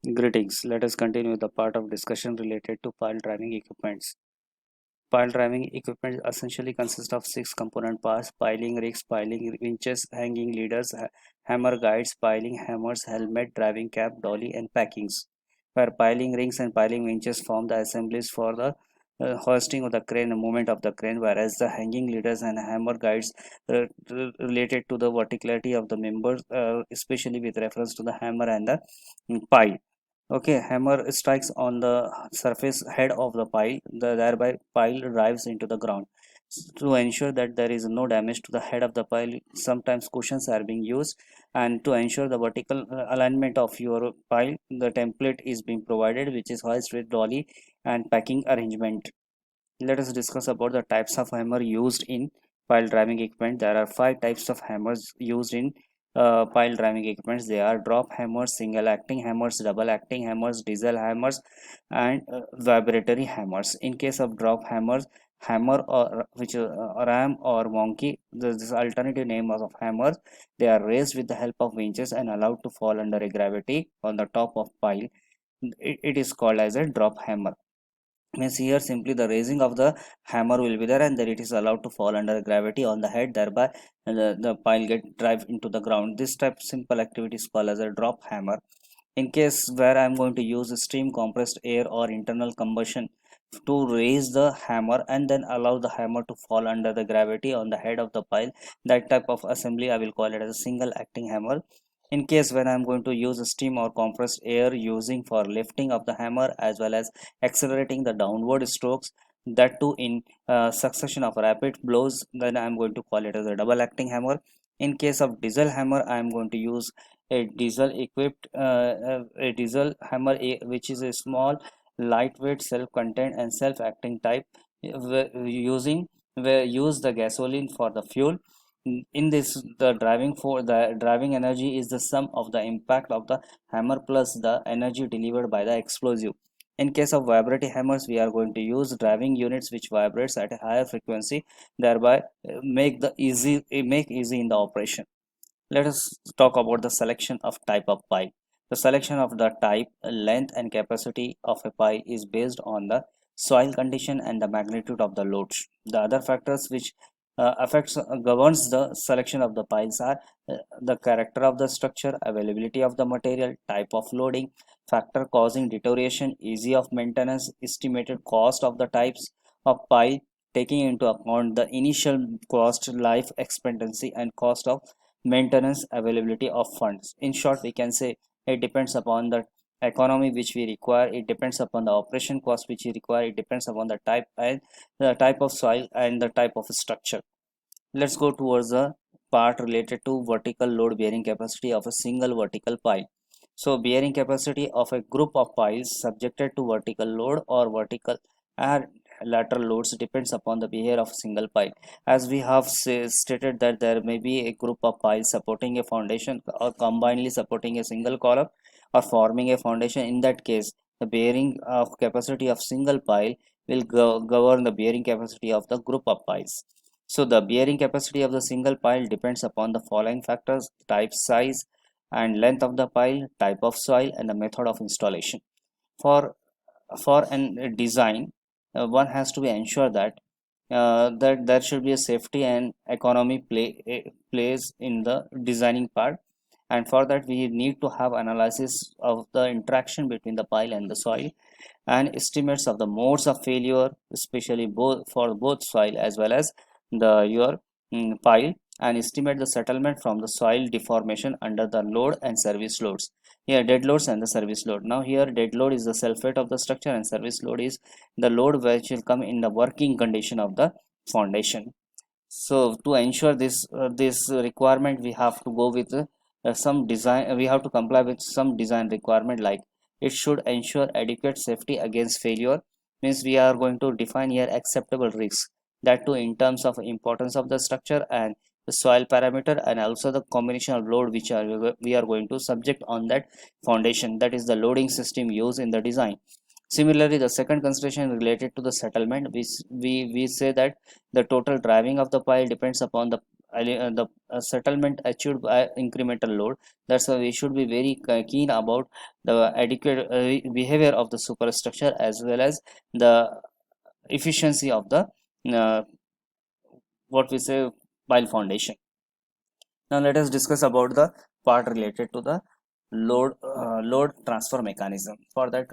Greetings. Let us continue the part of discussion related to pile driving equipments. Pile driving equipment essentially consists of six component parts: piling rigs, piling winches, hanging leaders, hammer guides, piling hammers, helmet, driving cap, dolly, and packings. Where piling rings and piling winches form the assemblies for the hoisting of the crane and movement of the crane, whereas the hanging leaders and hammer guides related to the verticality of the members, especially with reference to the hammer and the pile. Okay, hammer strikes on the surface head of the pile, thereby pile drives into the ground. To ensure that there is no damage to the head of the pile, sometimes cushions are being used, and to ensure the vertical alignment of your pile, the template is being provided, which is hoist with dolly and packing arrangement. Let us discuss about the types of hammer used in pile driving equipment. There are five types of hammers used in pile driving equipments. They are drop hammers, single acting hammers, double acting hammers, diesel hammers, and vibratory hammers. In case of drop hammers, hammer or which ram or monkey, this alternative name of hammers, they are raised with the help of winches and allowed to fall under a gravity on the top of pile. It is called as a drop hammer. Means here simply the raising of the hammer will be there, and then it is allowed to fall under gravity on the head, thereby the pile get drive into the ground. This type of simple activity is called as a drop hammer. In case where I'm going to use steam compressed air or internal combustion to raise the hammer and then allow the hammer to fall under the gravity on the head of the pile, that type of assembly I will call it as a single acting hammer. In case when I'm going to use steam or compressed air using for lifting of the hammer as well as accelerating the downward strokes, that too in succession of rapid blows, then I'm going to call it as a double acting hammer. In case of diesel hammer, I'm going to use a diesel equipped a diesel hammer, which is a small lightweight self-contained and self-acting type, using where use the gasoline for the fuel. In this, the driving energy is the sum of the impact of the hammer plus the energy delivered by the explosive. In case of vibratory hammers, we are going to use driving units which vibrates at a higher frequency, thereby make easy in the operation. Let us talk about the selection of type of pile. The selection of the type, length and capacity of a pile is based on the soil condition and the magnitude of the loads. The other factors which affects governs the selection of the piles are the character of the structure, availability of the material, type of loading, factor causing deterioration, easy of maintenance, estimated cost of the types of pile, taking into account the initial cost, life expectancy, and cost of maintenance, availability of funds. In short, we can say it depends upon the economy which we require, it depends upon the operation cost which we require, it depends upon the type and the type of soil and the type of structure. Let's go towards the part related to vertical load bearing capacity of a single vertical pile. So bearing capacity of a group of piles subjected to vertical load or vertical and lateral loads depends upon the behavior of a single pile. As we have stated that there may be a group of piles supporting a foundation or combinedly supporting a single column or forming a foundation. In that case, the bearing of capacity of single pile will govern the bearing capacity of the group of piles. So the bearing capacity of the single pile depends upon the following factors: type, size, and length of the pile, type of soil, and the method of installation. For an design, one has to be ensure that there should be a safety and economy plays in the designing part, and for that we need to have analysis of the interaction between the pile and the soil, and estimates of the modes of failure, especially both for both soil as well as the your pile, and estimate the settlement from the soil deformation under the load and service loads. Here dead loads and the service load. Now here dead load is the self weight of the structure and service load is the load which will come in the working condition of the foundation. So to ensure this requirement, we have to go with some design, we have to comply with some design requirement, like it should ensure adequate safety against failure. Means we are going to define here acceptable risks, that too in terms of importance of the structure and the soil parameter, and also the combination of load which we are going to subject on that foundation, that is the loading system used in the design. Similarly, the second consideration related to the settlement, we say that the total driving of the pile depends upon the the settlement achieved by incremental load. That's why we should be very keen about the adequate behavior of the superstructure as well as the efficiency of the uh, what we say pile foundation. Now let us discuss about the part related to the load transfer mechanism. For that,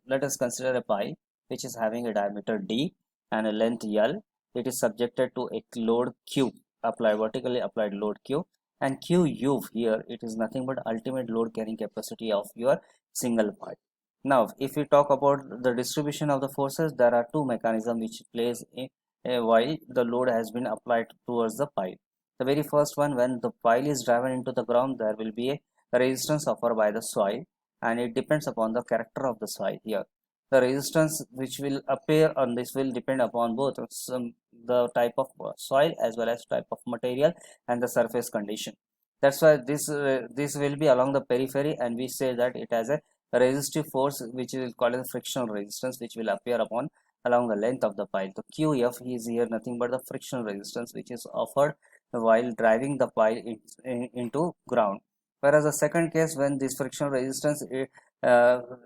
let us consider a pile which is having a diameter d and a length L. It is subjected to a load Q, applied vertically applied load Q, and Q U here it is nothing but ultimate load carrying capacity of your single pile. Now, if we talk about the distribution of the forces, there are two mechanisms which plays in while the load has been applied towards the pile. The very first one, when the pile is driven into the ground, there will be a resistance offered by the soil, and it depends upon the character of the soil here. The resistance which will appear on this will depend upon both the type of soil as well as type of material and the surface condition. That's why this will be along the periphery, and we say that it has a resistive force which is called as frictional resistance, which will appear upon along the length of the pile. The QF is here nothing but the frictional resistance which is offered while driving the pile into ground. Whereas the second case, when this frictional resistance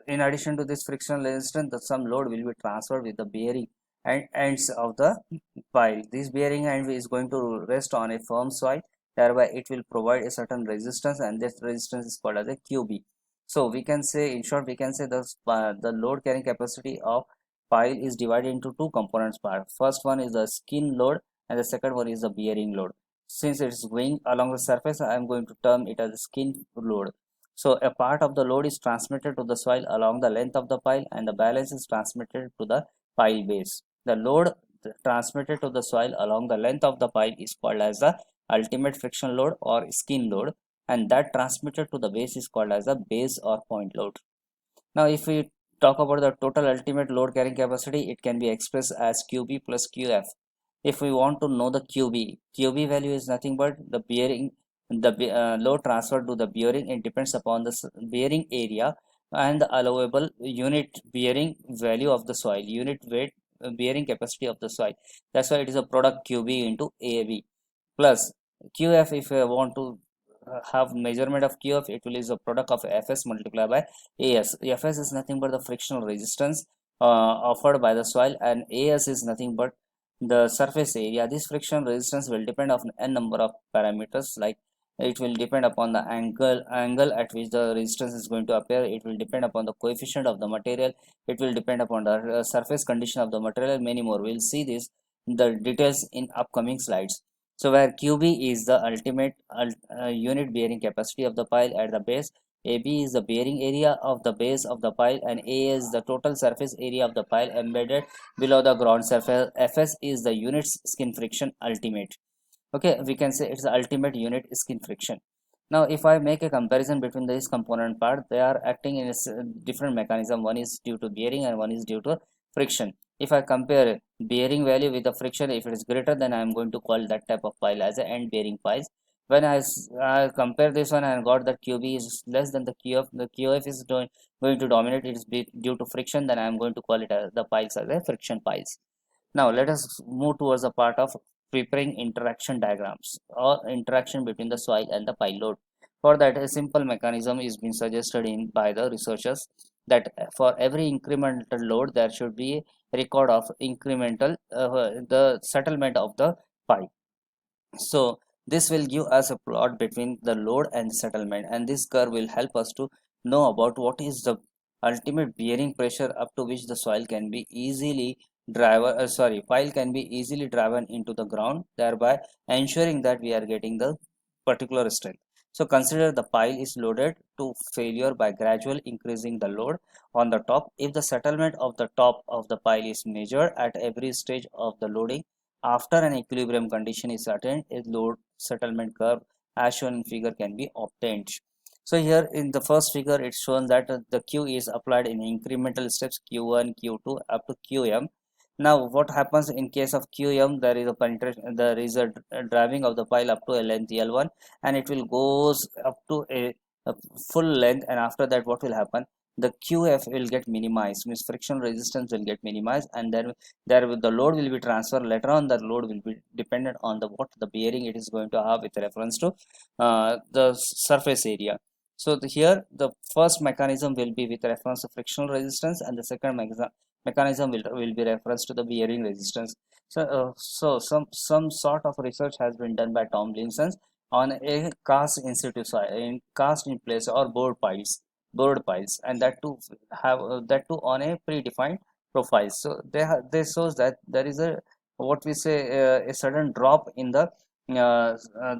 in addition to this frictional resistance, some load will be transferred with the bearing and ends of the pile. This bearing end is going to rest on a firm soil, thereby it will provide a certain resistance, and this resistance is called as a QB. So we can say, in short, we can say the load carrying capacity of pile is divided into two components part. First one is the skin load and the second one is the bearing load. Since it is going along the surface, I am going to term it as a skin load. So a part of the load is transmitted to the soil along the length of the pile, and the balance is transmitted to the pile base. The load transmitted to the soil along the length of the pile is called as the ultimate friction load or skin load, and that transmitted to the base is called as the base or point load. Now if we talk about the total ultimate load carrying capacity, it can be expressed as QB plus QF. If we want to know the QB value is nothing but the bearing, the load transferred to the bearing. It depends upon the bearing area and the allowable unit bearing value of the soil, unit weight bearing capacity of the soil. That's why it is a product QB into AB plus QF. If I want to have measurement of QF, it will is a product of Fs multiplied by As. Fs is nothing but the frictional resistance offered by the soil, and As is nothing but the surface area. This friction resistance will depend on n number of parameters, like it will depend upon the angle at which the resistance is going to appear. It will depend upon the coefficient of the material. It will depend upon the surface condition of the material. Many more. We'll see this the details in upcoming slides. So where QB is the ultimate unit bearing capacity of the pile at the base, AB is the bearing area of the base of the pile, and A is the total surface area of the pile embedded below the ground surface. Fs is the unit skin friction ultimate. Okay, we can say it's the ultimate unit skin friction. Now if I make a comparison between this component part, they are acting in a different mechanism. One is due to bearing and one is due to friction. If I compare bearing value with the friction, if it is greater, then I am going to call that type of pile as a end bearing piles. When I compare this one and got that QB is less than the QF is going to dominate, it is due to friction, then I am going to call it as the piles as a friction piles. Now let us move towards the part of preparing interaction diagrams or interaction between the soil and the pile load. For that, a simple mechanism is being suggested in by the researchers that for every incremental load there should be a record of incremental the settlement of the pile. So this will give us a plot between the load and settlement, and this curve will help us to know about what is the ultimate bearing pressure up to which the soil can be easily pile can be easily driven into the ground, thereby ensuring that we are getting the particular strength. So consider the pile is loaded to failure by gradual increasing the load on the top. If the settlement of the top of the pile is measured at every stage of the loading, after an equilibrium condition is attained, a load settlement curve as shown in figure can be obtained. So here in the first figure, it's shown that the Q is applied in incremental steps Q1, Q2 up to Qm. Now what happens in case of Qm, there is a penetration, there is a driving of the pile up to a length L1, and it will goes up to a full length, and after that what will happen? the QF will get minimized, means friction resistance will get minimized, and then the load will be transferred. Later on, the load will be dependent on the what the bearing it is going to have with reference to the surface area. So here the first mechanism will be with reference to frictional resistance, and the second mechanism will be reference to the bearing resistance. So some sort of research has been done by Tomlinson on a cast in situ soil, in cast in place or board piles, and that too on a predefined profile. So they shows that there is a what we say a sudden drop in the uh, uh,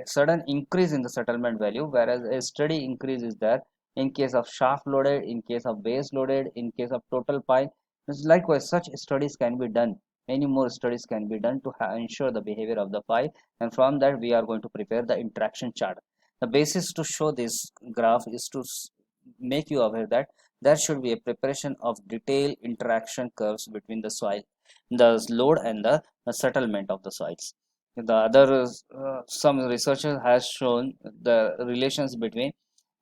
sudden increase in the settlement value, whereas a steady increase is there in case of shaft loaded, in case of base loaded, in case of total pile. Likewise, such studies can be done. Many more studies can be done to ensure the behavior of the pile, and from that we are going to prepare the interaction chart. The basis to show this graph is to make you aware that there should be a preparation of detailed interaction curves between the soil, the load, and the settlement of the soils. The other some researchers has shown the relations between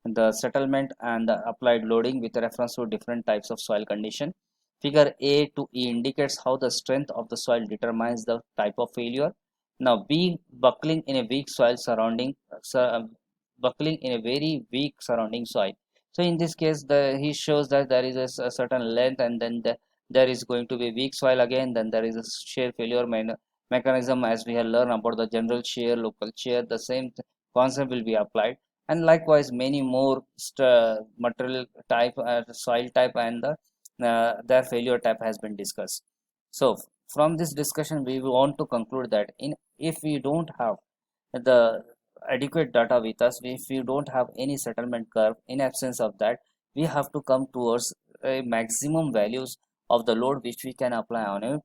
the settlement and the applied loading with reference to different types of soil condition. Figure A to E indicates how the strength of the soil determines the type of failure. Now, B buckling in a weak soil surrounding buckling in a very weak surrounding soil. So in this case, he shows that there is a certain length, and then there is going to be weak soil again. Then there is a shear failure mechanism, as we have learned about the general shear, local shear. The same concept will be applied, and likewise many more material type, soil type, and their failure type has been discussed. So from this discussion we want to conclude that if we don't have the adequate data with us, if we don't have any settlement curve, in absence of that we have to come towards a maximum values of the load which we can apply on a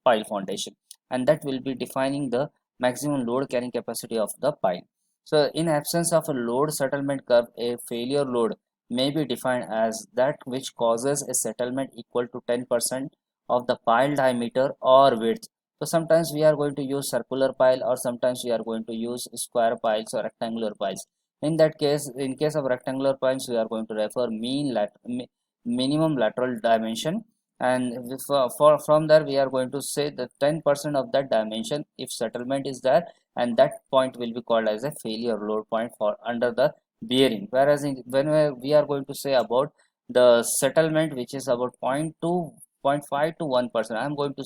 pile foundation, and that will be defining the maximum load carrying capacity of the pile. So in absence of a load settlement curve, a failure load may be defined as that which causes a settlement equal to 10% of the pile diameter or width. So sometimes we are going to use circular pile, or sometimes we are going to use square piles or rectangular piles. In that case, in case of rectangular piles, we are going to refer minimum lateral dimension, and from there we are going to say that 10% of that dimension if settlement is there, and that point will be called as a failure load point for under the bearing. Whereas when we are going to say about the settlement which is about 0.5 to 1%, I am going to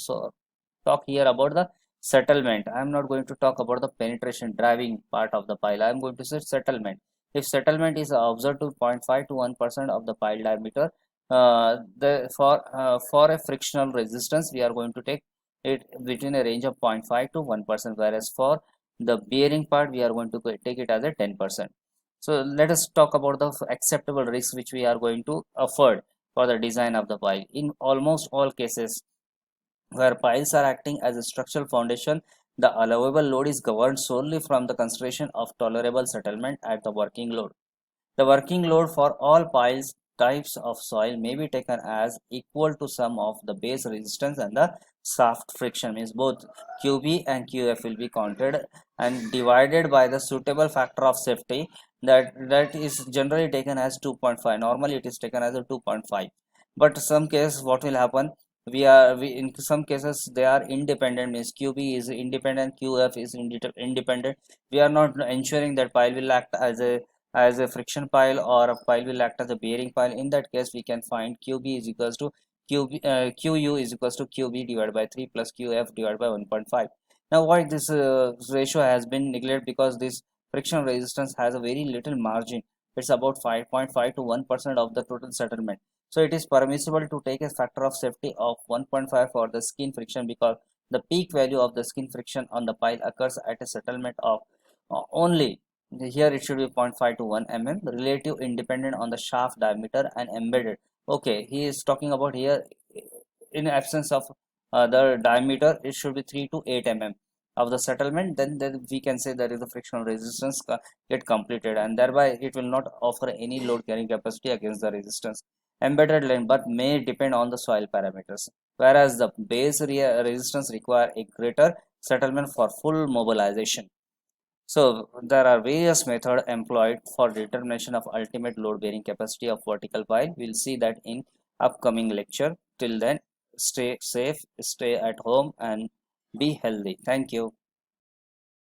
talk here about the settlement. I am not going to talk about the penetration driving part of the pile. I am going to say settlement. If settlement is observed to 0.5 to 1% of the pile diameter, for a frictional resistance we are going to take it between a range of 0.5 to 1%, whereas for the bearing part we are going to take it as a 10%. So let us talk about the acceptable risks which we are going to afford for the design of the pile. In almost all cases where piles are acting as a structural foundation, the allowable load is governed solely from the consideration of tolerable settlement at the working load. The working load for all piles types of soil may be taken as equal to sum of the base resistance and the shaft friction, means both QB and QF will be counted and divided by the suitable factor of safety, that is generally taken as 2.5. Normally it is taken as a 2.5, but some case what will happen, we in some cases they are independent, means QB is independent, QF is independent. We are not ensuring that pile will act as a friction pile or a pile will act as a bearing pile. In that case we can find QB is equals to QU is equals to QB divided by 3 plus QF divided by 1.5. Now why this ratio has been neglected? Because this friction resistance has a very little margin. It's about 5.5 to 1% of the total settlement. So it is permissible to take a factor of safety of 1.5 for the skin friction, because the peak value of the skin friction on the pile occurs at a settlement of only, here it should be 0.5 to 1 mm, relative independent on the shaft diameter and embedded. Okay, he is talking about here in absence of the diameter it should be 3 to 8 mm of the settlement, then we can say there is a frictional resistance get completed, and thereby it will not offer any load carrying capacity against the resistance embedded line, but may depend on the soil parameters, whereas the base resistance require a greater settlement for full mobilization. So there are various methods employed for determination of ultimate load bearing capacity of vertical pile. We'll see that in upcoming lecture. Till then, stay safe, stay at home and be healthy. Thank you.